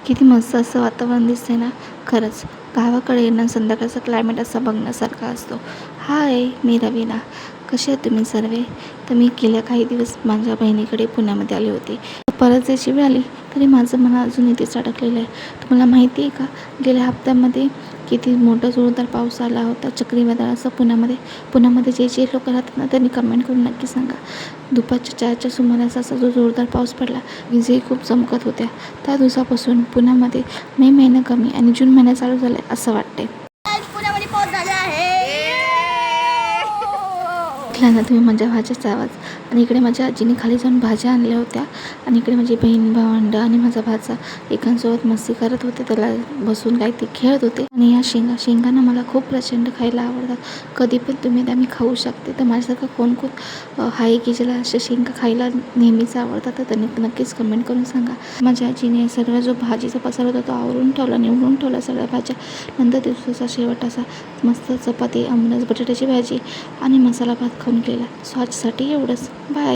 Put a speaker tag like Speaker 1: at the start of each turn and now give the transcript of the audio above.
Speaker 1: किती मस्त असं वातावरण दिसतंय ना. खरंच गावाकडे येणं संध्याकाळचा क्लायमेट असा बघण्यासारखा असतो. हाय, मी रवीना. कसे आहेत तुम्ही सर्व? तर मी गेल्या काही दिवस माझ्या बहिणीकडे पुण्यामध्ये आली होती. परत जायची वेळ आली तरी माझं मन अजून इथेच अडकलेलं आहे. तुम्हाला माहिती आहे का, गेल्या हप्त्यामध्ये किती मोठा जोरदार पाऊस आला होता, चक्रीवादळ असं पुण्यामध्ये जे जे लोक राहतात ना, त्यांनी कमेंट करून नक्की सांगा. दुपारच्या 4च्या सुमारास असा जो जोरदार पाऊस पडला, विजेही खूप चमकत होत्या. त्या दिवसापासून पुण्यामध्ये मे महिना कमी आणि जून महिना चालू झाला आहे असं वाटते.
Speaker 2: पुण्यामध्ये पाऊस झाला आहे.
Speaker 1: ना तुम्ही माझ्या भाज्याचा आवाज. आणि इकडे माझ्या आजीने खाली जाऊन भाज्या आणल्या होत्या आणि इकडे माझी बहीण भावंड आणि माझा भाचा एकांसोबत मस्ती करत होते. त्याला बसून काही ते खेळत होते. आणि या शेंगांना मला खूप प्रचंड खायला आवडतात. कधी पण तुम्ही त्या मी खाऊ शकते. तर माझ्यासारखं कोण आहे की ज्याला अशा शेंगा खायला नेहमीच आवडतात, तर त्यांनी नक्कीच कमेंट करून सांगा. माझ्या आजीने सर्व जो भाजीचा पसारा होता तो आवरून ठेवला, निवडून ठेवला सगळ्या भाज्या. नंतर दिवसाचा शेवट असा मस्त चपाती, आमरस, बटाट्याची भाजी आणि मसाला भात खाऊन गेला. सो आजसाठी एवढंच.